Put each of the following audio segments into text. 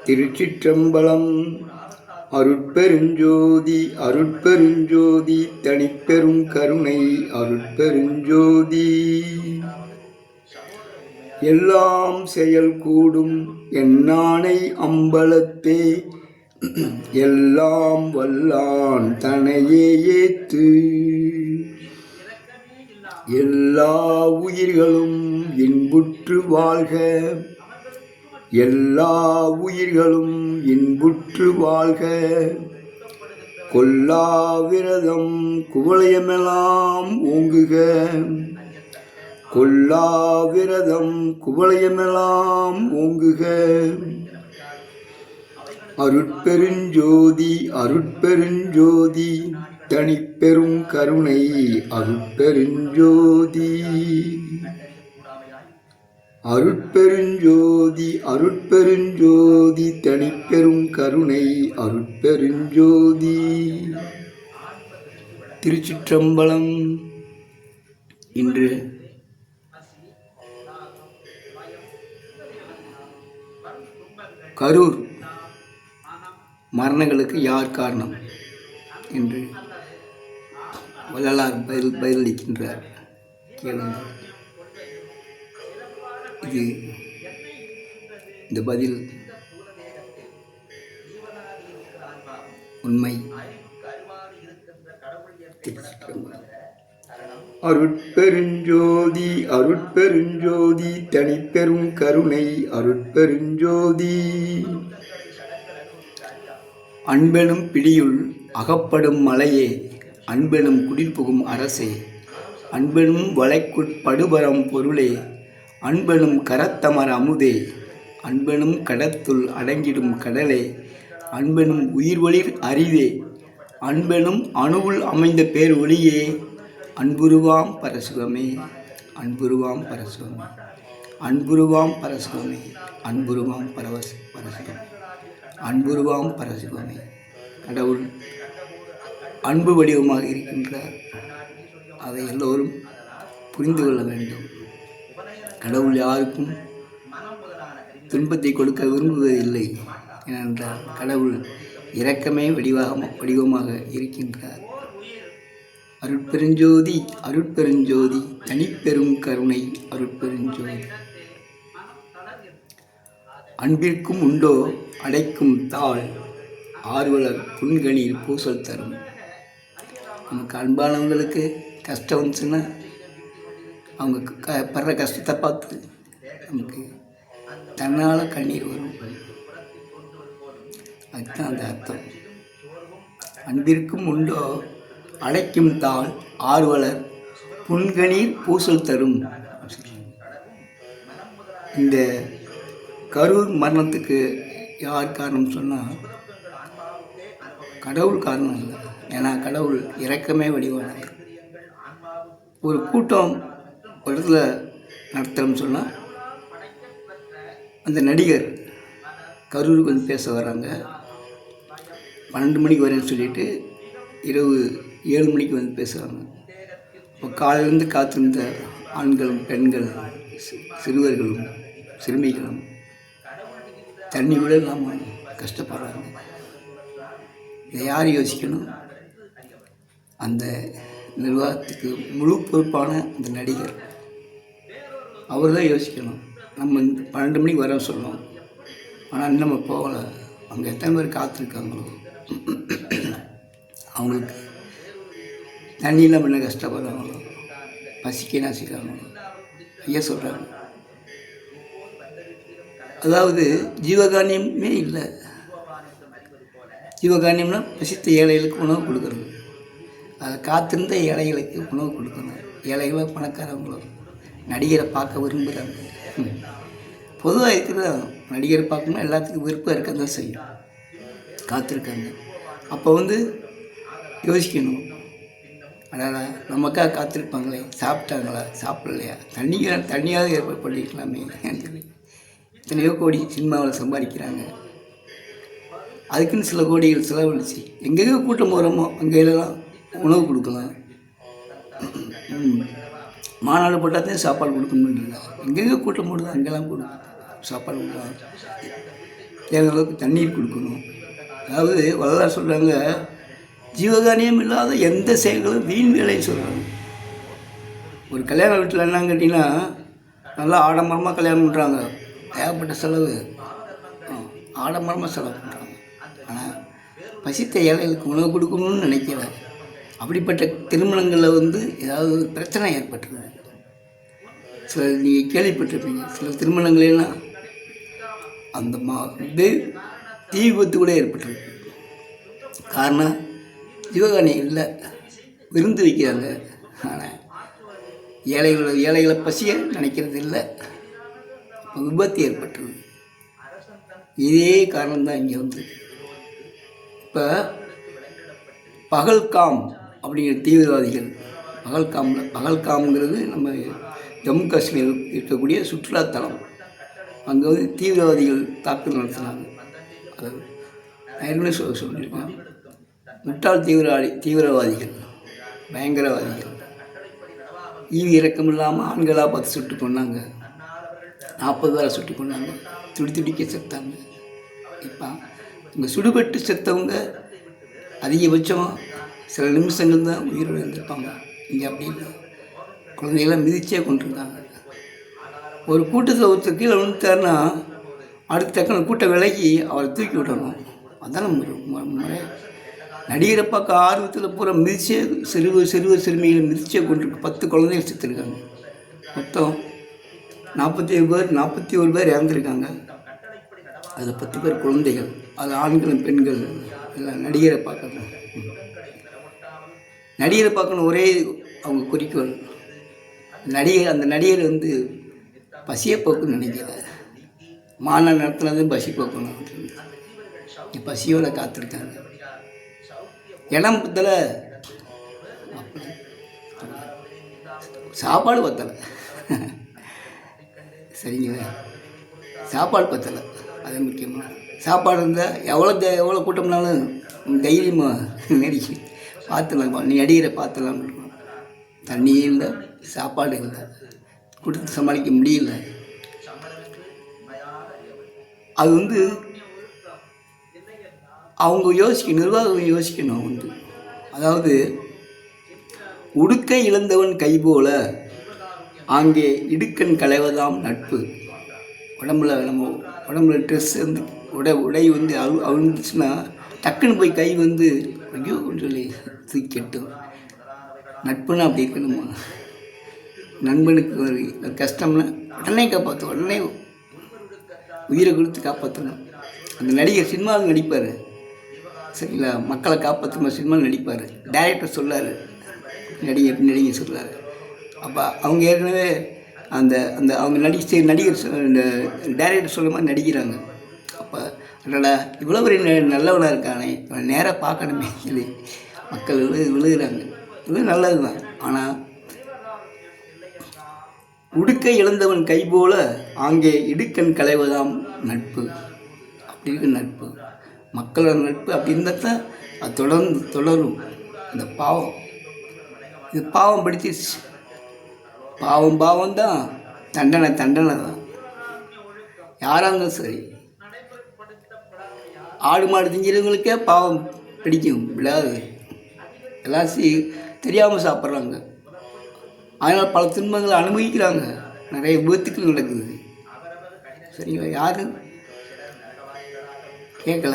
திருச்சிற்றம்பலம். அருட்பெருஞ்சோதி அருட்பெருஞ்சோதி தனிப்பெரும் கருணை அருட்பெருஞ்சோதி. எல்லாம் செயல் கூடும் என்னானை அம்பலத்தே, எல்லாம் வல்லான் தனையே ஏத்து. எல்லா உயிர்களும் இன்புற்று வாழ்க, எல்லா உயிர்களும் இன்புற்று வாழ்க. கொல்லா விரதம் குவளையமெல்லாம் ஓங்குக, கொல்லா விரதம் குவளையமெல்லாம் ஓங்குக. அருட்பெருஞ்சோதி அருட்பெருஞ்சோதி தனிப்பெரும் கருணை அருட்பெருஞ்சோதி. அருட்பெருஞ்சோதி அருட்பெருஞ்சோதி தனிப்பெரும் கருணை அருட்பெருஞ்சோதி. திருச்சிற்றம்பலம். இன்று கரூர் மரணங்களுக்கு யார் காரணம் என்று வள்ளலார் பதிலளிக்கின்றார். கேளுங்கள். இந்த பதில் உண்மை. அருட்பெருஞ்சோதி அருட்பெருஞ்சோதி தனிப்பெரும் கருணை அருட்பெருஞ்சோதி. அன்பெனும் பிடியுள் அகப்படும் மலையே, அன்பெனும் குடில் புகும் அரசே, அன்பெனும் வளைக்குட்படுபரம் பொருளே, அன்பெனும் கரத்தமர அமுதே, அன்பெனும் கடத்துள் அடங்கிடும் கடலே, அன்பெனும் உயிர்வொளிர் அரிதே, அன்பெனும் அணுவுள் அமைந்த பேர் ஒளியே, அன்புருவாம் பரசுகமே, அன்புருவாம் பரசுகமே, அன்புருவாம் பரசுகமே, அன்புருவாம் பரசுகமே, அன்புருவாம் பரசுகமே. கடவுள் அன்பு வடிவமாக இருக்கின்றார். அதை எல்லோரும் புரிந்து கொள்ள வேண்டும். கடவுள் யாருக்கும் துன்பத்தை கொடுக்க விரும்புவதில்லை. ஏனென்றால் கடவுள் இரக்கமே வடிவமாக இருக்கின்றார். அருட்பெருஞ்சோதி அருட்பெருஞ்சோதி தனிப்பெரும் கருணை அருட்பெருஞ்சோதி. அன்பிற்கும் உண்டோ அடைக்கும் தாழ், ஆர்வலர் புன்கணியில் பூசல் தரும். நமக்கு அன்பானவங்களுக்கு கஷ்டம் வந்துச்சுன்னா அவங்க படுற கஷ்டத்தை பார்த்து நமக்கு தன்னால் கண்ணீர் வரும். அதுதான் அந்த அர்த்தம். அன்பிற்கும் உண்டோ அடைக்கும் தாள், ஆர்வலர் புன்கணீர் பூசல் தரும். இந்த கரூர் மரணத்துக்கு யார் காரணம் சொன்னால் கடவுள் காரணம் இல்லை. ஏன்னா கடவுள் இரக்கமே வடிவானவர். ஒரு கூட்டம் ஒரு இடத்துல நடத்துகிறோம்னு சொன்னால் அந்த நடிகர் கரூருக்கு வந்து பேச வராங்க. 12 மணிக்கு வரேன்னு சொல்லிவிட்டு இரவு 7 மணிக்கு வந்து பேசுகிறாங்க. இப்போ காலையிலேருந்து காத்திருந்த ஆண்களும் பெண்கள் சிறுவர்களும் சிறுமிகளும் தண்ணி கூட இல்லாமல் கஷ்டப்படுறாங்க. இதை யார் யோசிக்கணும்? அந்த நிர்வாகத்துக்கு முழு பொறுப்பான அந்த நடிகர், அவர் தான் யோசிக்கணும். நம்ம 12 மணிக்கு வர சொன்னோம், ஆனால் இன்னும் நம்ம போகலை. அங்கே எத்தனை பேர் காத்திருக்காங்களோ, அவங்களுக்கு தண்ணி இல்லாமல் என்ன கஷ்டப்படுறாங்களோ, பசிக்க நாசிக்கிறாங்களோ ஐயா சொல்கிறாங்க. அதாவது ஜீவகானியமே இல்லை. ஜீவகானியம்னா பசித்த ஏழைகளுக்கு உணவு கொடுக்குறது. அதை காத்திருந்த ஏழைகளுக்கு உணவு கொடுக்கணும். ஏழைகளோ பணக்காரங்களோ நடிகரை பார்க்க விரும்புகிறாங்க. பொதுவாக இருக்கிற நடிகரை பார்க்கணும்னா எல்லாத்துக்கும் விருப்பம் இருக்க தான் செய்யும். காத்திருக்காங்க. அப்போ யோசிக்கணும், அடாடா நமக்காக காத்திருப்பாங்களே, சாப்பிட்டாங்களா சாப்பிடலையா, தண்ணியாவது ஏற்பாடு பண்ணிக்கலாமே சொல்லி எத்தனையோ கோடி சினிமாவில் சம்பாதிக்கிறாங்க. அதுக்குன்னு சில கோடிகள் செலவழிச்சு எங்கெங்கே கூட்டம் போகிறோமோ அங்கெல்லாம் உணவு கொடுக்கலாம். மாநாடு போட்டால் தான் சாப்பாடு கொடுக்கணும்னு இல்லை. எங்கெங்கே கூட்டம் போடுதோ அங்கெல்லாம் சாப்பாடு கொடுக்கலாம். தேவையான அளவுக்கு தண்ணீர் கொடுக்கணும். அதாவது வள்ளலார் சொல்கிறாங்க, ஜீவகாரியம் இல்லாத எந்த செயல்களும் வீண் வேலைன்னு சொல்கிறாங்க. ஒரு கல்யாண வீட்டில் என்னன்னு கேட்டிங்கன்னா, நல்லா ஆடம்பரமாக கல்யாணம் பண்ணுறாங்க, ஏகப்பட்ட செலவு, ஆடம்பரமாக செலவு பண்ணுறாங்க. ஆனால் பசித்த ஏழைகளுக்கு உணவு கொடுக்கணும்னு நினைக்கல. அப்படிப்பட்ட திருமணங்களில் ஏதாவது ஒரு பிரச்சனை ஏற்பட்டுருது. சில நீங்கள் கேள்விப்பட்டிருப்பீங்க, சில திருமணங்களெல்லாம் அந்த தீ விபத்து கூட ஏற்பட்டுருக்கு. காரணம் ஜீவகாரியம் இல்லை, விருந்து வைக்கிறாங்க. ஆனால் ஏழைகளை பசிய நினைக்கிறது இல்லை, விபத்து ஏற்பட்டுருது. இதே காரணம்தான் இங்கே இப்போ பகல்காம் அப்படிங்கிற தீவிரவாதிகள், பகல்காம்ங்கிறது நம்ம ஜம்மு காஷ்மீர் இருக்கக்கூடிய சுற்றுலாத்தலம். அங்கே தீவிரவாதிகள் தாக்குதல் நடத்துனாங்க. அதாவது ஏற்கனவே சொல்லியிருக்கேன், முட்டாள் தீவிரவாதிகள், பயங்கரவாதிகள் ஈவி இறக்கம் இல்லாமல் ஆண்களாக பார்த்து சுட்டு கொண்டாங்க. 40 பேரை சுட்டு கொண்டாங்க, துடிக்க செத்தாங்க. இப்போ இங்கே சுடுபட்டு செத்தவங்க அதிகபட்சம் சில நிமிஷங்கள் தான் உயிரோடு இருந்திருப்பாங்க. இங்கே அப்படி இல்லை, குழந்தைகளாம் மிதிச்சே கொண்டிருந்தாங்க. ஒரு கூட்டத்தில் ஒருத்தர் கீழே விழுந்துட்டாருன்னா அடுத்த டக்குனு கூட்டம் விலகி அவரை தூக்கி விடணும். அதான் முறை. நடிகரை பார்க்க ஆர்வத்தில் பூரா மிதிச்சே சிறுவர் சிறுமிகளை மிதிச்சே கொண்டிருக்கு. 10 குழந்தைகள் செத்துருக்காங்க. மொத்தம் 41 பேர் இறந்துருக்காங்க. அதில் 10 பேர் குழந்தைகள், அது ஆண்களும் பெண்கள் எல்லாம். நடிகரை பார்க்கணும் ஒரே அவங்க குறிக்கோள். அந்த நடிகர் பசியை போக்குன்னு நினைக்கல, மாநாடு நடத்துனது பசி போக்கணும் அப்படின்னு பசியோட காத்திருக்காங்க. இடம் பத்தலை, சாப்பாடு பத்தலை. சரிங்களா, சாப்பாடு பத்தலை, அது முக்கியமாக. சாப்பாடு இருந்தால் எவ்வளோ கூட்டம்னாலும் தைரியமாக நடிச்சு பார்த்துலாம், நீ அடிக்கிற பார்த்துலாம் இருக்கணும். தண்ணி இல்லை, சாப்பாடு இல்லை, கொடுத்து சமாளிக்க முடியல. அது அவங்க நிர்வாகம் யோசிக்கணும். அதாவது உடுக்கை இழந்தவன் கைபோல அங்கே இடுக்கண் களைவதாம் நட்பு. உடம்புல ட்ரெஸ் உடை அவிழ்ந்துச்சுன்னா டக்குன்னு போய் கை ஐயோ சொல்லி தூக்கிட்டும். நட்புன்னா அப்படி இருக்கணுமா? நண்பனுக்கு ஒரு கஷ்டம்னா உடனே காப்பாற்றும், உடனே உயிரை கொடுத்து காப்பாற்றணும். அந்த நடிகர் சினிமாவில் நடிப்பார், சரிங்களா, மக்களை காப்பாற்றுமா சினிமாவில் நடிப்பார். டைரக்டர் சொல்லார், நடிகர் சொல்லார். அப்போ அவங்க ஏற்கனவே அந்த அந்த அவங்க நடிகர் இந்த டைரக்டர் சொல்ல மாதிரி நடிக்கிறாங்க. அப்போ அதனால் இவ்வளோ ஒரு நல்லவனாக இருக்கானே, நேராக பார்க்கணுமே சொல்லி மக்கள் விழுகிறாங்க. இது நல்லது தான். ஆனால் உடுக்கை இழந்தவன் கை போல அங்கே இடுக்கண் களைவதாம் நட்பு. அப்படி இருக்கு நட்பு, மக்களோட நட்பு. அப்படி இருந்தால் தான் அது தொடரும். இந்த பாவம், இது பாவம் படிச்சிருச்சு. பாவம் தான், தண்டனை தான். யாராக இருந்தாலும் சரி, ஆடு மாடு திங்கிறவங்களுக்கே பாவம் பிடிக்கும், விடாது. எல்லாம் தெரியாமல் சாப்பிட்றாங்க, அதனால் பல துன்பங்களை அனுபவிக்கிறாங்க. நிறைய விபத்துக்கள் நடக்குது. சரிங்களா, யாரும் கேட்கல,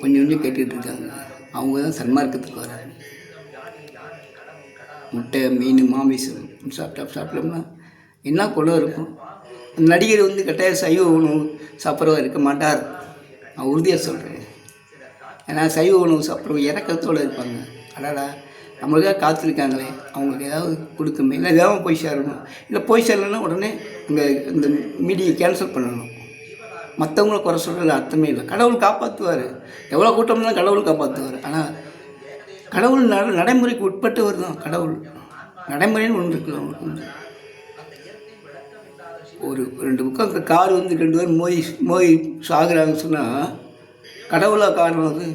கொஞ்சம் கேட்டுக்கிட்டு இருக்காங்க. அவங்க தான் சன்மார்க்கத்துக்கு வராங்க. முட்டை, மீன், மாமிசம் சாப்பிட்டோம்னா என்ன குணம் இருக்கும்? அந்த நடிகர் கட்டாயம் சைவ உணவு சாப்பிட்றவா இருக்க மாட்டார், நான் உறுதியாக சொல்கிறேன். ஏன்னா சைவ உணவு சாப்பிட்றவங்க இறக்கத்தோடு இருப்பாங்க. அடாடா, நம்மளுக்காக காத்திருக்காங்களே, அவங்களுக்கு ஏதாவது கொடுக்கணும், இல்லை ஏதாவது போய் சேரணும். இல்லை போய் சேரலைன்னா உடனே அங்கே இந்த மீடியை கேன்சல் பண்ணணும். மற்றவங்கள குறை சொல்கிறது அர்த்தமே இல்லை. கடவுள் காப்பாற்றுவார், எவ்வளோ கூட்டம்னா கடவுள் காப்பாற்றுவார். ஆனால் கடவுள் நடைமுறைக்கு உட்பட்டவர் தான் கடவுள். நடைமுறைன்னு ஒன்று இருக்குது அவங்களுக்கு. ஒரு 2 பக்கம் கார் 2 பேர் மோய் சாகுறாங்கன்னு சொன்னால் கடவுளாக காரணம் அது.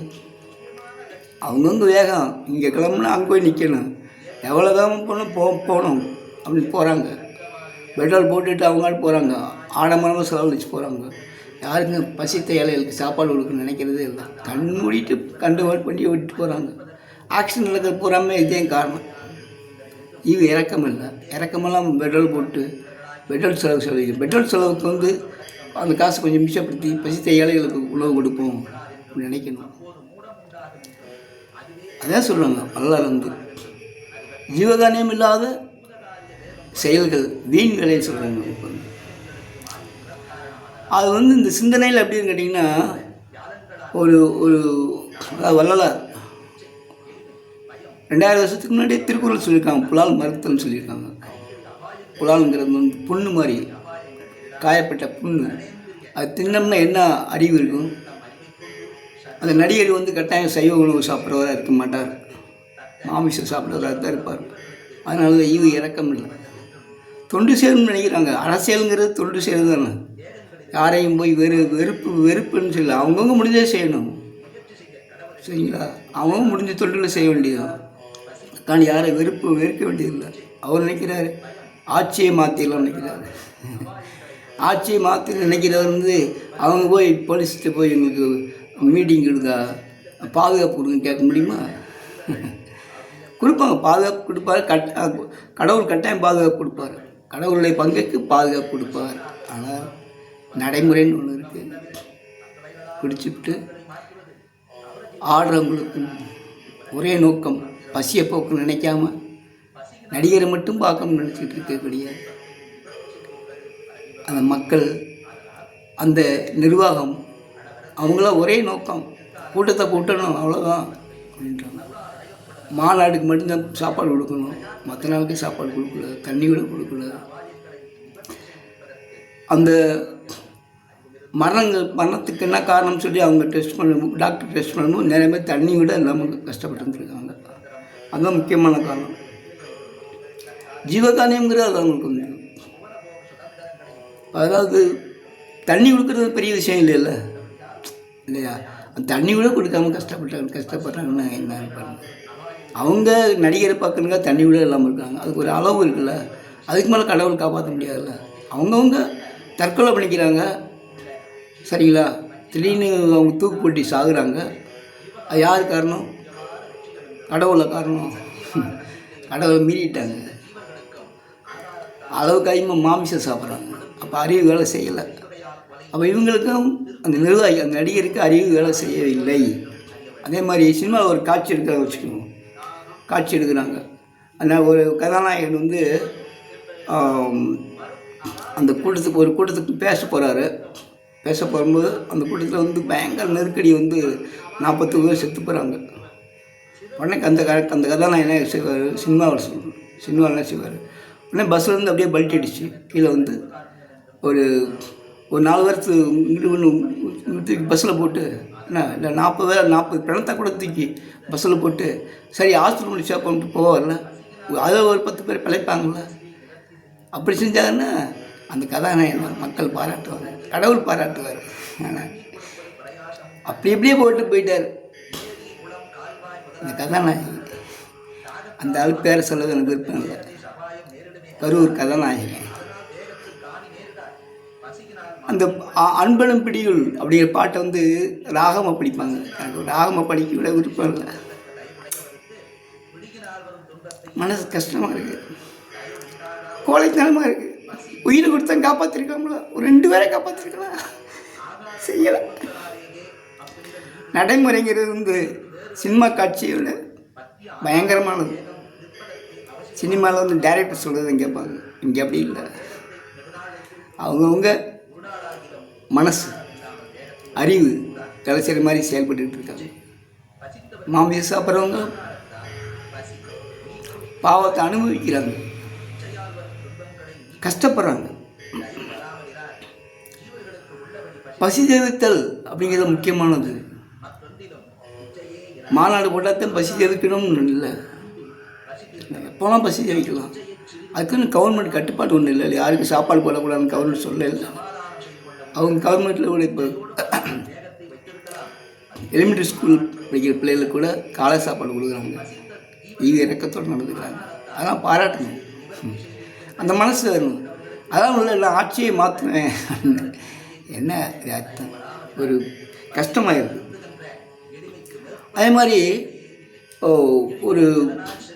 அவங்கவுங்க வேகம், இங்கே கிளம்புனா அங்கே போய் நிற்கணும், எவ்வளோ வேகம் போகணும் அப்படின்னு போகிறாங்க. பெட்ரோல் போட்டுட்டு அவங்க போகிறாங்க, ஆடம்பரமாக செலவழிச்சு போகிறாங்க. யாருங்க பசித்த ஏழைகளுக்கு சாப்பாடு கொடுக்கணும்னு நினைக்கிறதே இல்லை. கண் மூடிட்டு கண்டு வண்டியை விட்டு போகிறாங்க. ஆக்சிடென்ட் நடக்கிற பூராமே இதே காரணம். இறக்கம் இல்லை. இறக்கமெல்லாம் பெட்ரோல் போட்டு பெட்ரோல் செலவு பெட்ரோல் செலவுக்கு அந்த காசு கொஞ்சம் மிச்சப்படுத்தி பசித்த ஏழைகளுக்கு உணவு கொடுப்போம் அப்படின்னு நினைக்கணும். அதான் சொல்லுவாங்க வரலாறு ஜீவகானியம் இல்லாத செயல்கள் வீண் வேலையை சொல்கிறாங்க. இப்போ அது இந்த சிந்தனையில் எப்படின்னு கேட்டிங்கன்னா, ஒரு ஒரு வள்ளலார் 2000 வருஷத்துக்கு முன்னாடியே திருக்குறள் சொல்லியிருக்காங்க. புலால் மறுத்தல்னு சொல்லியிருக்காங்க. புலால்ங்கிறது புண்ணு மாதிரி, காயப்பட்ட புண்ணு. அது தின்னம்னா என்ன அறிவு இருக்கும்? அந்த நடிகர் கட்டாயம் சைவ உணவு சாப்பிட்றவராக இருக்க மாட்டார், மாமிசம் சாப்பிட்றவராக தான் இருப்பார். அதனால ஈவு இறக்கம் இல்லை. தொண்டு செய்யணும்னு நினைக்கிறாங்க. அரசியலுங்கிறது தொண்டு செய்கிறது தானே. யாரையும் போய் வெறுப்புன்னு சொல்லி அவங்கவுங்க முடிஞ்சே செய்யணும், சரிங்களா? அவங்கவுங்க முடிஞ்ச தொண்டுகளை செய்ய வேண்டியதுதான். தான் யாரை வெறுக்க வேண்டியதில்லை. அவர் நினைக்கிறாரு ஆட்சியை மாற்றிடலாம் நினைக்கிறாரு. ஆட்சியை மாற்றி நினைக்கிறவர் அவங்க போய் போலீஸ்கிட்ட போய் எங்களுக்கு மீட்டிங் கொடுங்க, பாதுகாப்பு கொடுங்க கேட்க முடியுமா? கொடுப்பாங்க, பாதுகாப்பு கொடுப்பாரு. கடவுள் கட்டாயம் பாதுகாப்பு கொடுப்பார். கடவுளுடைய பங்குக்கு பாதுகாப்பு கொடுப்பார். ஆனால் நடைமுறைன்னு ஒன்று இருக்குது. குடிச்சுட்டு ஆடுறவங்களுக்கு ஒரே நோக்கம் பசியை போக்கு நினைக்காம நடிகரை மட்டும் பார்க்கணும்னு நினச்சிட்டு இருக்கக்கூடிய அந்த மக்கள், அந்த நிர்வாகம், அவங்களாம் ஒரே நோக்கம் கூட்டத்தை கூட்டணும், அவ்வளோதான் அப்படின்றாங்க. மாநாடுக்கு மட்டும்தான் சாப்பாடு கொடுக்கணும், மற்ற நாளுக்கு சாப்பாடு கொடுக்கல, தண்ணி கூட கொடுக்கல. அந்த மரணத்துக்கு என்ன காரணம்னு சொல்லி அவங்க டாக்டர் டெஸ்ட் பண்ணும்போது நிறைய பேர் தண்ணி விட இல்லாமல் கஷ்டப்பட்டு இருந்துருக்காங்க. அதுதான் முக்கியமான காரணம். ஜீவகானியம்ங்கிறது அது அவங்களுக்கு அதாவது தண்ணி கொடுக்குறது பெரிய விஷயம் இல்லைல்ல, இல்லையா? அந்த தண்ணி கூட கொடுக்காம கஷ்டப்படுறாங்கன்னா என்ன இருப்பாங்க? அவங்க நடிகரை பார்க்கணுங்க தண்ணி விட இல்லாமல் இருக்காங்க. அதுக்கு ஒரு அளவு இருக்குல்ல, அதுக்கு மேலே கடவுள் காப்பாற்ற முடியாதுல்ல. அவங்கவுங்க தற்கொலை பண்ணிக்கிறாங்க, சரிங்களா? திடீர்னு அவங்க தூக்கு போட்டி சாகுறாங்க. அது யார் காரணம்? கடவுளை காரணம். கடவுளை மீறிட்டாங்க. அளவுக்கு அதிகமாக மாமிசம் சாப்பிட்றாங்க. அப்போ அறிவு வேலை செய்யலை. அப்போ இவங்களுக்கும் அந்த நிர்வாகி, அந்த நடிகருக்கு அறிவு வேலை செய்யவில்லை. அதே மாதிரி சினிமாவில் ஒரு காட்சி எடுக்கிற வச்சுக்கணும், காட்சி எடுக்கிறாங்க. அந்த ஒரு கதாநாயகன் அந்த ஒரு கூட்டத்துக்கு பேச போகும்போது அந்த கூட்டத்தில் பயங்கர நெருக்கடி 40 பேர் செத்து போகிறாங்க. உடனே அந்த கதாநாயகன் என்ன செய்வார்? சினிமாவில் என்ன செய்வார்? உடனே பஸ்ஸில் அப்படியே பல்ட் அடிச்சு கீழே ஒரு 4 பேர்த்து தூக்கி பஸ்ஸில் போட்டு, என்ன இல்லை 40 பிணத்தை கூட தூக்கி பஸ்ஸில் போட்டு சரி ஹாஸ்பிட்டல் சேர்ப்போம்ட்டு போவார்ல, அதில் ஒரு 10 பேர் பிழைப்பாங்கள்ல. அப்படி செஞ்சாங்கன்னா அந்த கதாநாயகன் மக்கள் பாராட்டுவாங்க, கடவுள் பாராட்டுவார். ஆனால் அப்படி எப்படியே போயிட்டார் அந்த கதாநாயகன். அந்த ஆள் பேரை சொல்வது எனக்கு விருப்பம் இல்லை. கரூர் கதாநாயகன். அந்த அன்பனும் பிடியுள் அப்படிங்கிற பாட்டை ராகமாக படிப்பாங்க. எனக்கு ராகமாக படிக்க விட விருப்பம் இல்லை. மனசு கஷ்டமாக இருக்குது, கோழைத்தனமாக இருக்குது. உயிரை கொடுத்தா காப்பாற்றிருக்காங்களா? ஒரு 2 பேரை காப்பாற்றிருக்கலாம், செய்யலை. நடைமுறைங்கிறது சினிமா காட்சியோட பயங்கரமானது. சினிமாவில் டைரக்டர் சொல்கிறது கேட்பாங்க, இங்கே அப்படி இல்லை. அவங்கவுங்க மனசு, அறிவு வேலை செய்கிற மாதிரி செயல்பட்டு இருக்காங்க. மாமிசம் சாப்பிட்றவங்க பாவத்தை அனுபவிக்கிறாங்க, கஷ்டப்படுறாங்க. பசி தவிர்த்தல் அப்படிங்கிறது முக்கியமானது. மாநாடு போட்டால் பசி தவிர்க்கணும்னு இல்லை, எப்போலாம் பசி தவிர்க்கலாம். அதுக்குன்னு கவர்மெண்ட் கட்டுப்பாடு ஒன்றும் இல்லை. யாருக்கும் சாப்பாடு போடக்கூடாதுன்னு கவர்மெண்ட் சொல்லலை. அவங்க கவர்மெண்ட்டில் கூட இப்போ எலிமெண்ட்ரி ஸ்கூல் படிக்கிற பிள்ளைகளுக்கு கூட காலை சாப்பாடு கொடுக்குறாங்க. இறக்கத்தோடு நடந்துக்கிறாங்க. அதெல்லாம் பாராட்டணும். அந்த மனசு வரணும். அதான் உள்ள நான் ஆட்சியை மாற்றுவேன். என்ன இது அர்த்தம்? ஒரு கஷ்டமாக இருக்குது. அதே மாதிரி ஒரு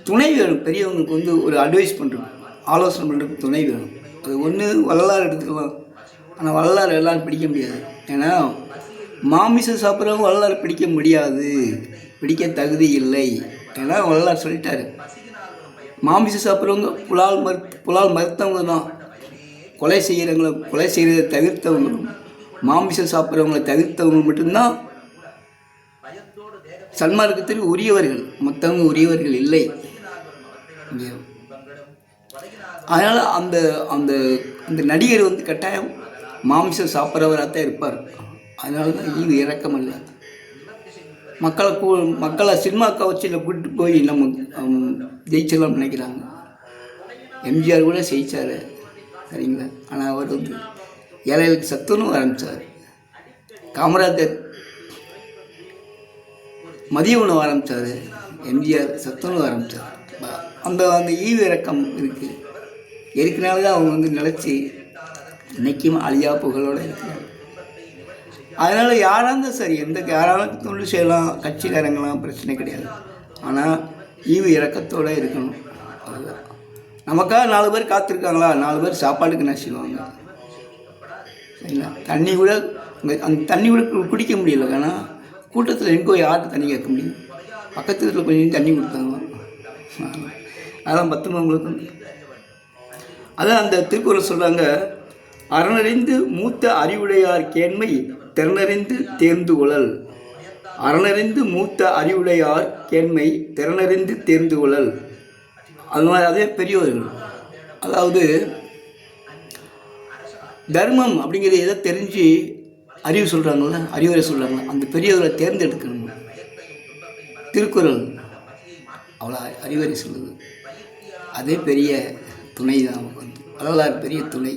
துணை வேணும். பெரியவங்களுக்கு வந்து ஒரு அட்வைஸ் பண்ணுறது, ஆலோசனை பண்ணுறதுக்கு துணை வேணும். அது ஒன்று வள்ளலார் எடுத்துக்கலாம். ஆனால் வள்ளலார் எல்லோரும் பிடிக்க முடியாது. ஏன்னா மாமிசம் சாப்பிட்றவங்க வள்ளலார் பிடிக்க முடியாது, பிடிக்க தகுதி இல்லை. ஏன்னா வள்ளலார் சொல்லிட்டாரு, மாமிசம் சாப்பிட்றவங்க புலால் மறுத்தவங்க தான். கொலை செய்கிறத தவிர்த்தவங்களும் மாமிசம் சாப்பிட்றவங்களை தவிர்த்தவங்க மட்டும்தான் சன்மார்க்கத்திற்கு உரியவர்கள், மற்றவங்க உரியவர்கள் இல்லை. அதனால் அந்த அந்த அந்த நடிகர் வந்து கட்டாயம் மாமிசம் சாப்பிட்றவராக தான் இருப்பார். அதனால தான் ஈவு இறக்கம் இல்லை. மக்களை சினிமா கவர்ச்சியில் கூட்டிட்டு போய் நம்ம ஜெயிச்சலாம் நினைக்கிறாங்க. எம்ஜிஆர் கூட ஜெயிச்சார், சரிங்களா? ஆனால் அவர் வந்து ஏழைகளுக்கு சத்துணவு ஆரம்பித்தார். காமராஜர் மதிய உணவு ஆரம்பித்தார், எம்ஜிஆர் சத்துணவு ஆரம்பித்தார். அந்த அந்த ஈவு இறக்கம் இருக்குது. இருக்கிறனால தான் அவங்க வந்து நிலச்சி இன்றைக்கும் அழியா புகழோடு இருக்கிறாங்க. அதனால் யாராக இருந்தால் சரி, யாராலும் தொண்டு செய்யலாம், கட்சியில் இறங்கலாம், பிரச்சனை கிடையாது. ஆனால் ஈவு இறக்கத்தோடு இருக்கணும். அதுதான். நமக்காக 4 பேர் காத்திருக்காங்களா, 4 பேர் சாப்பாடுக்கு என்ன செய்வாங்க, சரிங்களா? தண்ணி கூட அந்த தண்ணி கூட குடிக்க முடியல. ஏன்னா கூட்டத்தில் எங்கோ யாருக்கு தண்ணி கேட்க முடியும்? பக்கத்து வீட்டில் கொஞ்சம் தண்ணி கொடுத்தாங்க. அதான் 10 உங்களுக்கு. அதான் அந்த திருக்குறள் சொல்கிறாங்க, அறனறிந்து மூத்த அறிவுடையார் கேண்மை திறனறிந்து தேர்ந்து கொள்ளல். அறனறிந்து மூத்த அறிவுடையார் கேண்மை திறனறிந்து தேர்ந்து கொள்ளல். அது மாதிரி அதே பெரியவர்கள், அதாவது தர்மம் அப்படிங்கிறது எதை தெரிஞ்சு அறிவு சொல்கிறாங்கள, அறிவுரை சொல்கிறாங்களா, அந்த பெரியவர்களை தேர்ந்தெடுக்கணும். திருக்குறள் அவ்வளோ அறிவுரை சொல்லுது. அதே பெரிய துணை தான் நமக்கு வந்து. வள்ளலார் பெரிய துணை.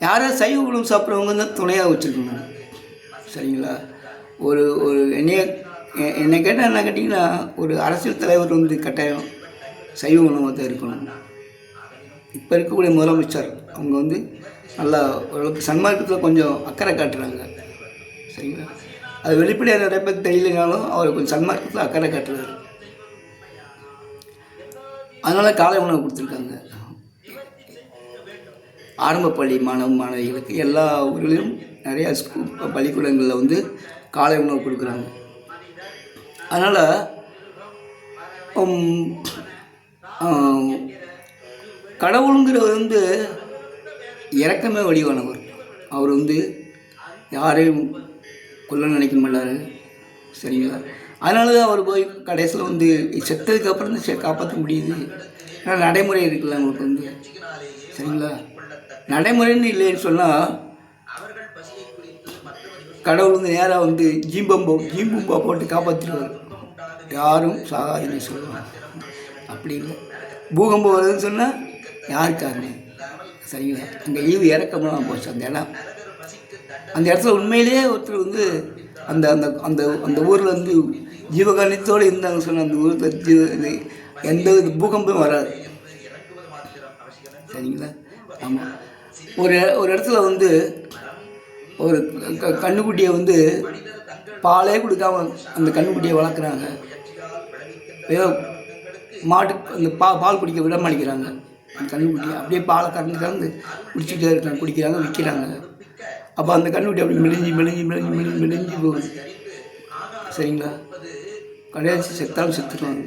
யாரும் சைவ உணவு சாப்பிட்றவங்க தான் துணையாக வச்சுருக்கணும், சரிங்களா? ஒரு என்னை கேட்டால் என்ன கேட்டிங்கன்னா, ஒரு அரசியல் தலைவர் வந்து கட்டாயம் சைவ உணவாக தான் இருக்கணும். இப்போ இருக்கக்கூடிய முதலமைச்சர் அவங்க வந்து நல்லா ஓரளவுக்கு சன்மார்க்கத்தில் கொஞ்சம் அக்கறை காட்டுறாங்க, சரிங்களா? அது வெளிப்படையாக நிறைய பேர் தெரியலனாலும் அவர் கொஞ்சம் சன்மார்க்கத்தில் அக்கறை காட்டுறாரு. அதனால் காலை உணவு கொடுத்துருக்காங்க. ஆரம்ப பள்ளி மாணவிகளுக்கு எல்லா ஊர்லேயும் நிறையா பள்ளிக்கூடங்களில் வந்து காலை உணவு கொடுக்குறாங்க. அதனால் கடவுளுங்கிறவர் வந்து இறக்கமே வடிவானவர். அவர் வந்து யாரையும் கொல்ல நினைக்க மாட்டார், சரிங்களா? அதனால தான் அவர் போய் கடைசியில் வந்து செத்ததுக்கு அப்புறம் தான் காப்பாற்ற முடியுது. ஏன்னா நடைமுறை இருக்குல்ல அவங்களுக்கு வந்து, சரிங்களா? நடைமுறைன்னு இல்லைன்னு சொன்னால் கடவுள் வந்து நேராக வந்து ஜீம்பம்பா போட்டு காப்பாற்றிடுவார். யாரும் சாகாதுன்னு சொல்லுவாங்க. அப்படி இல்லை. பூகம்பம் வருதுன்னு சொன்னால் யார் காரணம், சரிங்களா? அங்கே ஈவு இறக்கமெல்லாம் போச்சு. அந்த இடத்துல உண்மையிலேயே ஒருத்தர் வந்து அந்த அந்த அந்த அந்த ஊரில் வந்து ஜீவகாரணத்தோடு இருந்தாங்க சொன்னால் அந்த ஊரில் எந்த பூகம்பம் வராது, சரிங்களா? ஆமாம். ஒரு இடத்துல வந்து ஒரு கன்றுக்குட்டியை வந்து பாலே கொடுக்காம அந்த கன்றுக்குட்டியை வளர்க்குறாங்க. ஏதோ மாட்டுக்கு அந்த பால் குடிக்க விட மாட்டேங்கிறாங்க. அந்த கன்றுக்குட்டியை அப்படியே பாலை கறந்து குடிச்சிட்டே இருக்காங்க, குடிக்கிறாங்க, விற்கிறாங்க. அப்போ அந்த கன்றுக்குட்டி அப்படி மெலிஞ்சி போகுது, சரிங்களா? கடைசி செத்தாலும் செத்துருவாங்க.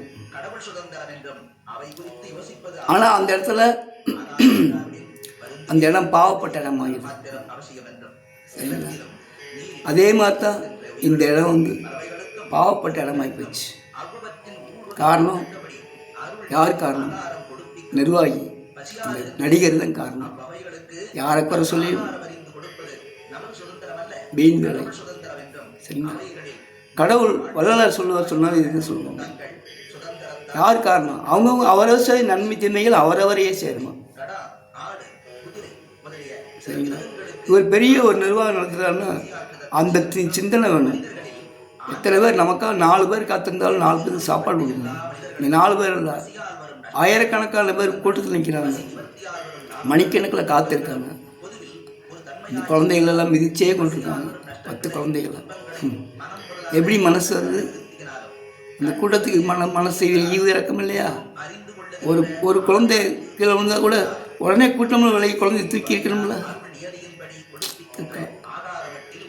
ஆனால் அந்த இடத்துல அந்த இடம் பாவப்பட்ட இடமாகிடுது, சரிங்களா? அதே மாதிரி தான் இந்த இடம் வந்து பாவப்பட்ட இடமாகி போச்சு. காரணம் யார் காரணம்? நிர்வாகி, அந்த நடிகர் தான் காரணம். யாரை குறை சொல்லி வீண் வேலை, சரிங்களா? கடவுள் வள்ளலார் சொன்னால் இது சொல்லுவாங்க. யார் காரணம்? அவங்கவுங்க அவரவர் நன்மை தீமைகள் அவரவரையே சேருமா, சரிங்களா? இவர் பெரிய ஒரு நிர்வாகம் நடத்துகிறாருன்னா அந்த சிந்தனை வேணும். எத்தனை பேர் நமக்காக 4 பேர் காத்திருந்தாலும் 4 பேருக்கு சாப்பாடு கொடுக்கணும். இந்த 4 பேர் இல்லை, ஆயிரக்கணக்கான பேர் கூட்டத்தில் நிற்கிறாங்க. மணிக்கணக்கில் காத்திருக்காங்க. இந்த குழந்தைகளெல்லாம் மிதிச்சே கொண்டிருக்காங்க. 10 குழந்தைகளை. எப்படி மனசு வருது? அந்த கூட்டத்துக்கு மனசு ஈவு இறக்கம் இல்லையா? ஒரு குழந்தை கீழே விழுந்தால் கூட உடனே கூட்டமும் விலகி குழந்தைய தூக்கி இருக்கணும்ல.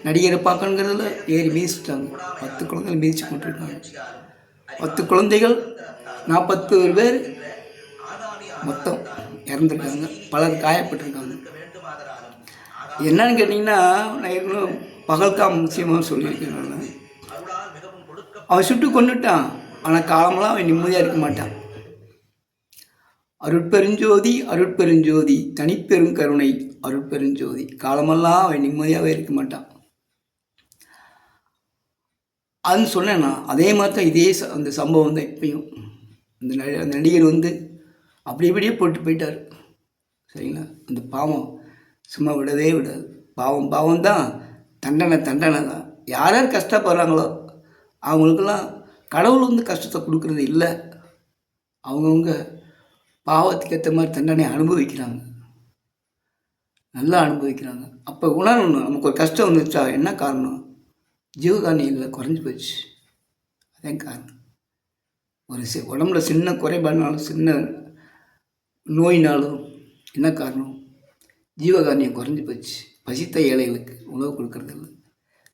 நடிகரை பார்க்கணுங்கிறதுல ஏறி மிதிச்சிட்டாங்க. 10 குழந்தைகள் மிதிச்சு கொண்டிருக்காங்க. 10 குழந்தைகள் 41 பேர் மொத்தம் இறந்துருக்காங்க. பலர் காயப்பட்டிருக்காங்க. என்னன்னு கேட்டிங்கன்னா, நான் ஏற்கனவே பகல்காம் விஷயமாக சொல்லியிருக்கேன். நான் அவன் சுட்டு கொண்டுட்டான், ஆனால் காலமெல்லாம் அவன் நிம்மதியாக இருக்க மாட்டான். அருட்பெருஞ்சோதி அருட்பெருஞ்சோதி தனிப்பெரும் கருணை அருட்பெருஞ்சோதி, காலமெல்லாம் அவன் நிம்மதியாகவே இருக்க மாட்டான். அதுன்னு சொன்னேன்னா அதே மாதிரி தான் இதே அந்த சம்பவம் தான் இப்பயும். அந்த நடிகர் வந்து அப்படி இப்படியே போட்டு போயிட்டார். சரிங்களா? அந்த பாவம் சும்மா விடவே விடாது. பாவம் பாவம் தான், தண்டனை தண்டனை தான். யார் யார் கஷ்டப்படுறாங்களோ அவங்களுக்கெல்லாம் கடவுள் வந்து கஷ்டத்தை கொடுக்குறது இல்லை. அவங்கவுங்க பாவத்துக்கு ஏற்ற மாதிரி தண்டனை அனுபவிக்கிறாங்க, நல்லா அனுபவிக்கிறாங்க. அப்போ உணரணும், நமக்கு ஒரு கஷ்டம் வந்துச்சா என்ன காரணம்? ஜீவகாரணியில் குறைஞ்சி போச்சு, அதான் காரணம். ஒரு உடம்புல சின்ன குறைபாடுனாலும் சின்ன நோயினாலும் என்ன காரணம்? ஜீவகாரணியம் குறைஞ்சி போச்சு. பசித்த ஏழைகளுக்கு உணவு கொடுக்கறதில்ல.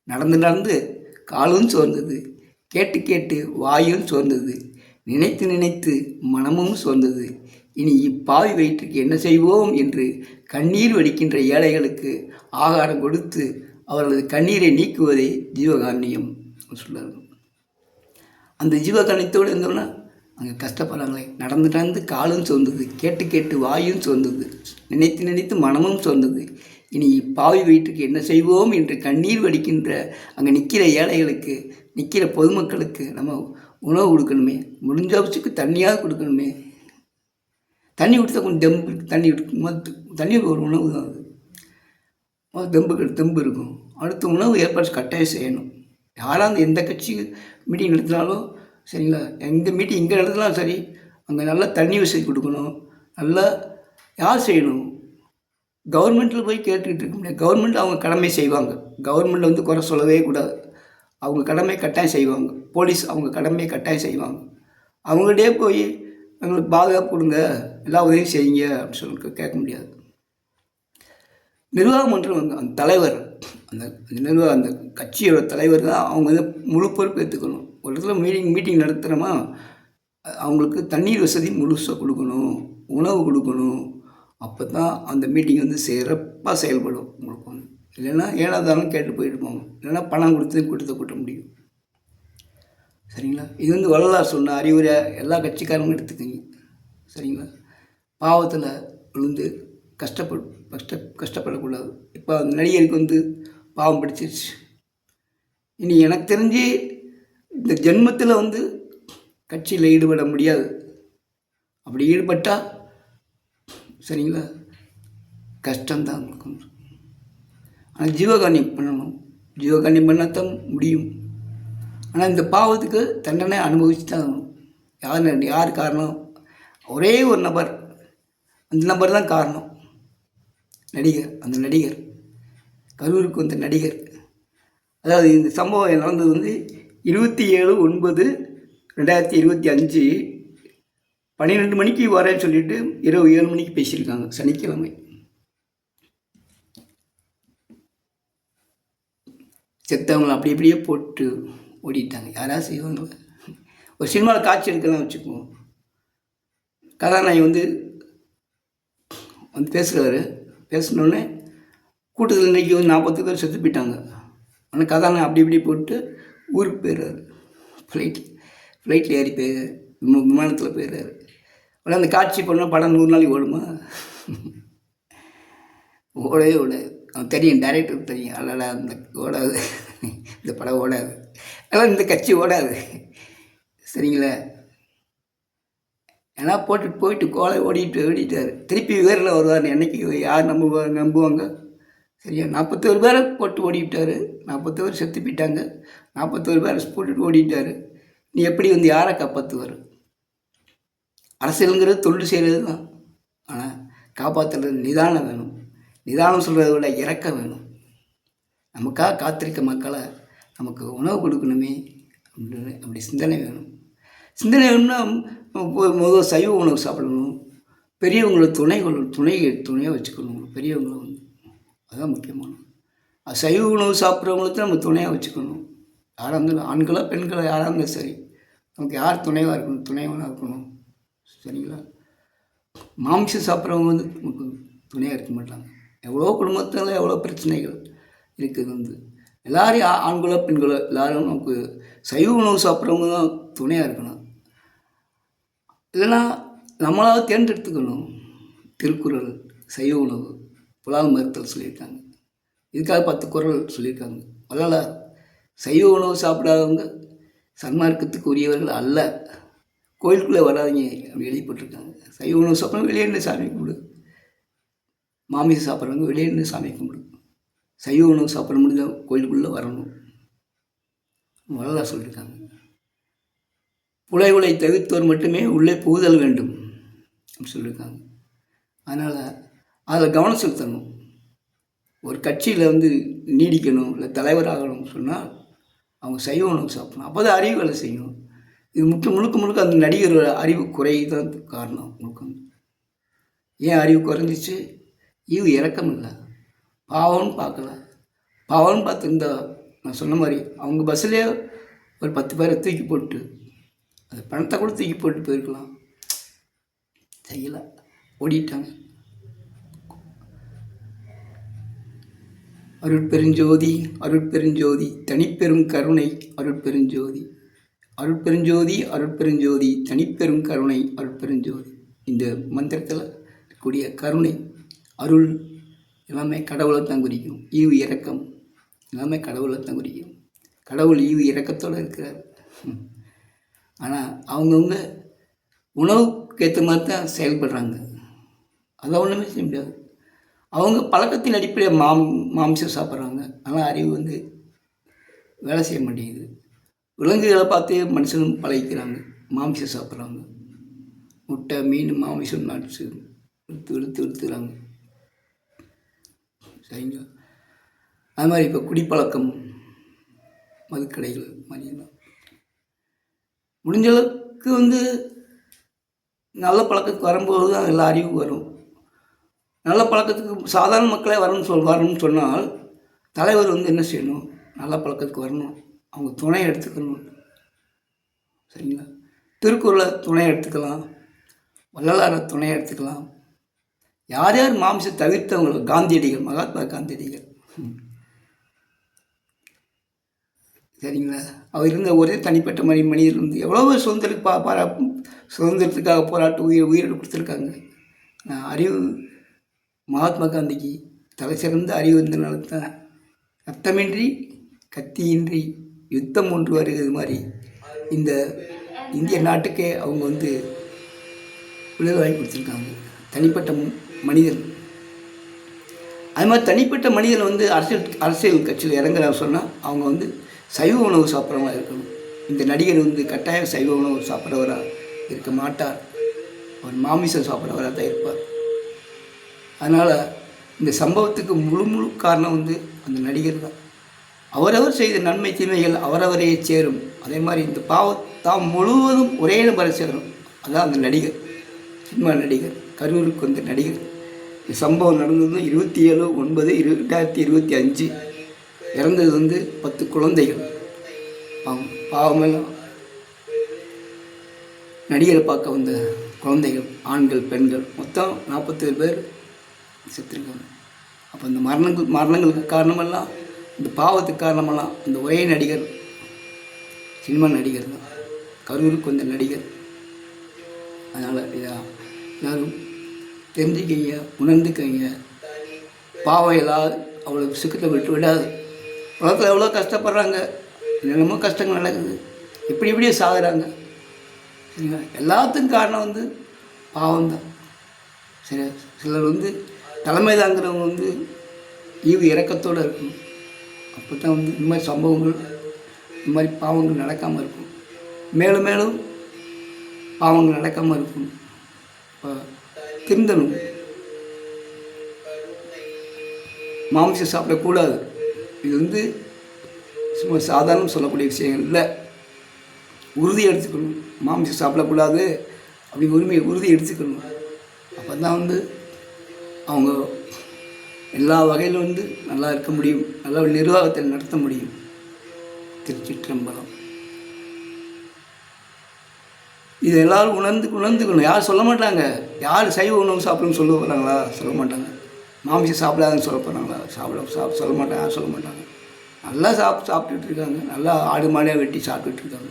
நடந்து நடந்து காலும் சோர்ந்தது, கேட்டு கேட்டு வாயும் சோர்ந்தது, நினைத்து நினைத்து மனமும் சோர்ந்தது. இனி இப்பாவி வயிற்றுக்கு என்ன செய்வோம் என்று கண்ணீர் வடிக்கின்ற ஏழைகளுக்கு ஆகாரம் கொடுத்து அவர்களது கண்ணீரை நீக்குவதே ஜீவகாரணியம் சொல்லுவாங்க. அந்த ஜீவகாரணியத்தோடு இருந்தோம்னா அங்கே கஷ்டப்படுறாங்களே, நடந்து நடந்து காலும் சோர்ந்தது, கேட்டு கேட்டு வாயும் சோர்ந்தது, நினைத்து நினைத்து மனமும் சோர்ந்தது. இனி இப்பாவி வயிற்றுக்கு என்ன செய்வோம் என்று கண்ணீர் வடிக்கின்ற அங்கே நிற்கிற ஏழைகளுக்கு, நிற்கிற பொதுமக்களுக்கு நம்ம உணவு கொடுக்கணுமே, முடிஞ்ச வச்சுக்கு தண்ணியாக கொடுக்கணுமே. தண்ணி கொடுத்தா கொஞ்சம் தெம்பு, தண்ணி குடிக்கும் தண்ணி ஒரு உணவு தான் அது, தெம்பு இருக்கும். அடுத்த உணவு ஏற்பாடு கட்டாயம் செய்யணும். யாராவது எந்த கட்சி மீட்டிங் நடத்தினாலும் சரிங்களா, எந்த மீட்டிங் இங்கே நடத்தினாலும் சரி, அங்கே நல்லா தண்ணி வசதி கொடுக்கணும். நல்லா யார் செய்யணும்? கவர்மெண்ட்டில் போய் கேட்டுக்கிட்டு இருக்க முடியாது. கவர்மெண்ட் அவங்க கடமை செய்வாங்க. கவர்மெண்ட் வந்து குறை சொல்லவே கூடாது. அவங்க கடமை கட்டாயம் செய்வாங்க. போலீஸ் அவங்க கடமையை கட்டாயம் செய்வாங்க. அவங்கள்டே போய் எங்களுக்கு பாதுகாப்பு கொடுங்க, எல்லா உதவியும் செய்யுங்க அப்படின்னு சொல்லி கேட்க முடியாது. நிர்வாகம் மன்றம் அந்த தலைவர், அந்த கட்சியோட தலைவர் தான் அவங்க வந்து முழு பொறுப்பு எடுத்துக்கணும். ஒரு இடத்துல மீட்டிங் நடத்துகிறோமா, அவங்களுக்கு தண்ணீர் வசதி முழுசாக கொடுக்கணும், உணவு கொடுக்கணும். அப்போ தான் அந்த மீட்டிங் வந்து சிறப்பாக செயல்படும். உங்களுக்கு வந்து இல்லைன்னா ஏனாதாரம் கேட்டு போயிட்டு போங்க, இல்லைன்னா பணம் கொடுத்து கூட்டத்தை கூட்ட முடியும். சரிங்களா? இது வந்து வள்ளலார் சொன்ன அறிவுரை எல்லா கட்சிக்காரங்களும் எடுத்துக்கோங்க. சரிங்களா? பாவத்தில் விழுந்து கஷ்டப்படக்கூடாது. இப்போ அந்த நடிகருக்கு வந்து பாவம் பிடிச்சிருச்சு. இனி எனக்கு தெரிஞ்சு இந்த ஜென்மத்தில் வந்து கட்சியில் ஈடுபட முடியாது. அப்படி ஈடுபட்டால் சரிங்களா, கஷ்டம்தான் உங்களுக்கு. ஆனால் ஜீவகாரணியம் பண்ணணும். ஜீவகாரணியம் பண்ணாதான் முடியும். ஆனால் இந்த பாவத்துக்கு தண்டனை அனுபவிச்சு தான் ஆகணும். யார் காரணம்? ஒரே ஒரு நபர், அந்த நபர் தான் காரணம். நடிகர். அந்த நடிகர் கரூருக்கு வந்த நடிகர். அதாவது இந்த சம்பவம் நடந்தது வந்து 27/9/2025 12 மணிக்கு வரேன்னு சொல்லிட்டு இரவு 7 மணிக்கு பேசியிருக்காங்க, சனிக்கிழமை. செத்தவங்களை அப்படி இப்படியே போட்டு ஓடிட்டாங்க. யாராவது செய்வாங்க? ஒரு சினிமாவில் காட்சி எடுக்கலாம் வச்சுக்குவோம். கதாநாயகி வந்து பேசுகிறாரு. பேசினோடனே கூட்டத்தில் இன்றைக்கி வந்து 40 பேர் செத்து போயிட்டாங்க. ஆனால் கதாநாயகன் அப்படி இப்படி போட்டு ஊருக்கு போயிடுறாரு. ஃப்ளைட்டில் ஏறி விமானத்தில் போயிடுறாரு. ஆனால் அந்த காட்சி பண்ணால் படம் 100 நாளைக்கு ஓடுமா? ஓடவே ஓடாது. அவன் தெரியும், டைரக்டருக்கு தெரியும். அதனால் அந்த ஓடாது, இந்த படம் ஓடாது, அதனால் இந்த கட்சி ஓடாது. சரிங்களா? ஏன்னா போயிட்டு கோலை ஓடிட்டார். திருப்பி வேறில் வருவார். என்னைக்கு யார் நம்புவாங்க? சரியா? 41 பேரை போட்டு ஓடிட்டார். 40 பேர் செத்து போயிட்டாங்க. 41 பேரை போட்டுட்டு ஓடிட்டார். நீ எப்படி வந்து யாரை காப்பாற்றுவார்? அரசியலுங்கிறது தொழில் செய்கிறது தான். ஆனால் காப்பாற்றுறது நிதானம் வேணும். நிதானம் சொல்கிறத விட இரக்கம் வேணும். நமக்காக காத்திருக்க மக்களை நமக்கு உணவு கொடுக்கணுமே அப்படின்னு அப்படி சிந்தனை வேணும். சிந்தனை வேணும்னா முதல் சைவ உணவு சாப்பிடணும். பெரியவங்களை துணையாக வச்சுக்கணும். பெரியவங்களை வந்து அதுதான் முக்கியமானது. சைவ உணவு சாப்பிட்றவங்களுக்கு நம்ம துணையாக வச்சுக்கணும். யாராக இருந்தாலும் ஆண்களோ பெண்களோ யாராக இருந்தாலும் சரி, நமக்கு யார் துணைவாக இருக்கணும், துணைவனாக இருக்கணும். சரிங்களா? மாமிசம் சாப்பிட்றவங்க வந்து நமக்கு துணையாக இருக்க மாட்டாங்க. எவ்வளோ குடும்பத்தில் எவ்வளோ பிரச்சனைகள் இருக்குது வந்து எல்லோரும் ஆண்களோ பெண்களோ எல்லோரும் நமக்கு சைவ உணவு சாப்பிட்றவங்க தான் துணையாக இருக்கணும். இல்லைன்னா நம்மளாவது தேர்ந்தெடுத்துக்கணும். திருக்குறள் சைவ உணவு புலால் மறுத்தல் சொல்லியிருக்காங்க. இதுக்காக 10 குறள் சொல்லியிருக்காங்க. அதனால் சைவ உணவு சாப்பிடாதவங்க சன்மார்க்கத்துக்கு உரியவர்கள் அல்ல. கோயிலுக்குள்ளே வராதிங்க அப்படி எழுதிப்பட்டிருக்காங்க. சைவ உணவு சாப்பிட்றவங்க வெளியே இருந்து சாமி கும்பிடு. மாமிசம் சாப்பிட்றவங்க வெளியே இருந்து சாமி கும்பிடு. சைவ உணவு சாப்பிட முடிஞ்ச கோயிலுக்குள்ளே வரணும். வரலாறு சொல்லியிருக்காங்க. புலைவுலை தவிர்த்தோர் மட்டுமே உள்ளே புகுதல் வேண்டும் அப்படின்னு சொல்லியிருக்காங்க. அதனால் அதில் கவனம் செலுத்தணும். ஒரு கட்சியில் வந்து நீடிக்கணும், இல்லை தலைவராகணும்னு சொன்னால் அவங்க சைவ உணவு சாப்பிடணும். அப்போ தான் அறிவு வேலை செய்யும். இது முழுக்க அந்த நடிகரோட அறிவு குறை தான் காரணம். ஏன் அறிவு குறைஞ்சிச்சு? ஈவு இறக்கம் இல்லை. பாவம்னு பார்க்கல. பாவம்னு பார்த்துருந்தா நான் சொன்ன மாதிரி அவங்க பஸ்ஸிலே ஒரு 10 பேரை தூக்கி போட்டு அந்த பணத்தை கூட தூக்கி போட்டு போயிருக்கலாம். செய்யலை, ஓடிட்டாங்க. அருட்பெருஞ்சோதி அருட்பெருஞ்சோதி தனிப்பெரும் கருணை அருட்பெருஞ்சோதி அருட்பெருஞ்சோதி அருட்பெருஞ்சோதி தனிப்பெரும் கருணை அருட்பெருஞ்சோதி. இந்த மந்திரத்தில் கூடிய கருணை அருள் எல்லாமே கடவுளை தான் குறிக்கும். ஈவு இறக்கம் எல்லாமே கடவுளை தான் குறிக்கும். கடவுள் ஈவு இறக்கத்தோடு இருக்கிறார். ஆனால் அவங்கவுங்க உணவுக்கு ஏற்ற மாதிரி தான் செயல்படுறாங்க. அதை ஒன்றுமே செய்ய முடியாது. அவங்க பழக்கத்தின் அடிப்படையில் மாமிசம் சாப்பிட்றாங்க. ஆனால் அறிவு வந்து வேலை செய்ய மாட்டேங்குது. விலங்குகளை பார்த்தே மனுஷனும் பழகிக்கிறாங்க. மாமிசம் சாப்பிட்றாங்க. முட்டை, மீன், மாமிசம் நட்ஸு எடுத்துக்கிறாங்க. சரிங்களா? அது மாதிரி இப்போ குடிப்பழக்கம், மதுக்கடைகள் மாதிரிலாம் முடிஞ்சளவுக்கு வந்து நல்ல பழக்கத்துக்கு வரும்போது தான் எல்லா அறிவும் வரும். நல்ல பழக்கத்துக்கு சாதாரண மக்களே வரணும்னு சொன்னால் தலைவர் வந்து என்ன செய்யணும்? நல்ல பழக்கத்துக்கு வரணும். அவங்க துணை எடுத்துக்கணும். சரிங்களா? திருக்குறளை துணை எடுத்துக்கலாம், வள்ளலாரை துணை எடுத்துக்கலாம். யார் யார் மாமிசத்தை தவிர்த்தவங்க? காந்தியடிகள், மகாத்மா காந்தியடிகள். சரிங்களா? அவர் இருந்த ஒரே தனிப்பட்ட மனிதர் இருந்து எவ்வளோ சுதந்திரத்துக்காக போராட்டு உயிரோடு கொடுத்துருக்காங்க. அறிவு மகாத்மா காந்திக்கு தலை சிறந்த அறிவு இருந்தனால தான் ரத்தமின்றி கத்தியின்றி யுத்தம் ஒன்று வருகிறது மாதிரி இந்த இந்திய நாட்டுக்கே அவங்க வந்து விடுதலை வாங்கி கொடுத்துருக்காங்க. தனிப்பட்ட மனிதன். அது மாதிரி தனிப்பட்ட மனிதன் வந்து அரசியல் கட்சியில் இறங்குறா சொன்னால் அவங்க வந்து சைவ உணவு சாப்பிட்றவங்க இருக்கணும். இந்த நடிகர் வந்து கட்டாயம் சைவ உணவு சாப்பிட்றவராக இருக்க மாட்டார். அவர் மாமிசம் சாப்பிட்றவராக தான் இருப்பார். அதனால் இந்த சம்பவத்துக்கு முழு காரணம் வந்து அந்த நடிகர் தான். அவரவர் செய்த நன்மை தீமைகள் அவரவரையே சேரும். அதே மாதிரி இந்த தாம் முழுவதும் ஒரே நபரை சேரும். அதான் அந்த நடிகர், சினிமா நடிகர், கரூருக்கு வந்த நடிகர். இந்த சம்பவம் நடந்தது 27/9/2025. இறந்தது வந்து 10 குழந்தைகள். பாவமெல்லாம் நடிகரை பார்க்க வந்த குழந்தைகள், ஆண்கள், பெண்கள், மொத்தம் 47 பேர் செத்துருக்காங்க. அப்போ இந்த மரணங்களுக்கு காரணமெல்லாம், இந்த பாவத்துக்கு காரணமெல்லாம் இந்த ஒரே நடிகர், சினிமா நடிகர் தான், கரூருக்கு வந்த நடிகர். அதனால் எல்லோரும் தெரிஞ்சுக்கிங்க, உணர்ந்துக்கிங்க. பாவம் எல்லாம் அவ்வளோ சுக்கத்தை விட்டு விடாது. உலகத்தில் எவ்வளோ கஷ்டப்படுறாங்க, என்னென்னமோ கஷ்டங்கள் நடக்குது, இப்படியே சாகுறாங்க. சரிங்களா? எல்லாத்துக்கும் காரணம் வந்து பாவம்தான். சரி, சிலர் வந்து தலைமை தாங்கிறவங்க வந்து ஈவு இறக்கத்தோடு இருக்கணும். அப்போ தான் வந்து இந்த மாதிரி சம்பவங்கள், இந்த மாதிரி பாவங்கள் நடக்காமல் இருக்கும். மேலும் மேலும் பாவங்கள் நடக்காமல் இருக்கணும். இப்போ திருந்தணும். மாமிசம் சாப்பிடக்கூடாது. இது வந்து சும்மா சாதாரணம் சொல்லக்கூடிய விஷயம் இல்லை. உறுதி எடுத்துக்கணும். மாமிசம் சாப்பிடக்கூடாது அப்படி உறுதி எடுத்துக்கணும். அப்போ தான் வந்து அவங்க எல்லா வகையிலும் வந்து நல்லா இருக்க முடியும், நல்ல நிர்வாகத்தை நடத்த முடியும். திருச்சிற்றம்பலம். இது எல்லோரும் உணர்ந்துக்கணும். யாரும் சொல்ல மாட்டாங்க. யார் சைவ உணவு சாப்பிடணும்னு சொல்ல போகிறாங்களா? சொல்ல மாட்டாங்க. மாமிசம் சாப்பிடாதுன்னு சொல்ல போகிறாங்களா? சொல்ல மாட்டாங்க. யாரும் சொல்ல மாட்டாங்க. நல்லா சாப்பிட்டுட்டு இருக்காங்க. நல்லா ஆடு மாடியாக வெட்டி சாப்பிட்டுட்டு இருக்காங்க.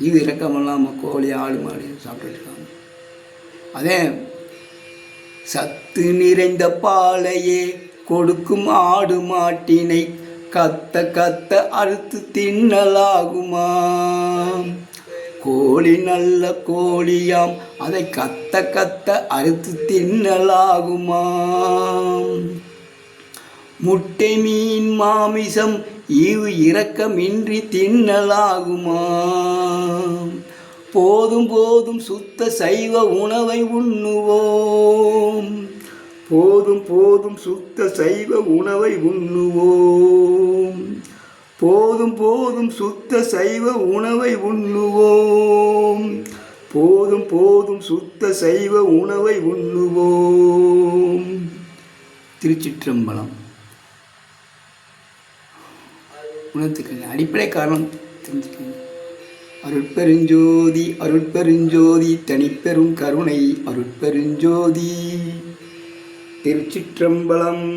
இது இறக்கமெல்லாம் கோழி ஆடு மாடு சாப்பிட்டுட்டு இருக்காங்க. அதே சத்து நிறைந்த பாலையே கொடுக்கும் ஆடு மாட்டினை கத்த கத்த அறுத்து தின்னலாகுமா? கோழி நல்ல கோழியாம், அதை கத்த கத்த அறுத்து தின்னலாகுமா? முட்டை மீன் மாமிசம் ஈவு இரக்கமின்றி தின்னலாகுமா? போதும் போதும் சுத்த சைவ உணவை உண்ணுவோம். போதும் போதும் சுத்த சைவ உணவை உண்ணுவோம். போதும் போதும் சுத்த சைவ உணவை உண்ணுவோம். போதும் போதும் சுத்த சைவ உணவை உண்ணுவோம். திருச்சிற்றம்பலம். உணர்த்துக்கங்க. அடிப்படை காரணம் தெரிஞ்சுக்கங்க. அருட்பெருஞ்சோதி அருட்பெருஞ்சோதி தனிப்பெரும் கருணை அருட்பெருஞ்சோதி. திருச்சிற்றம்பலம்.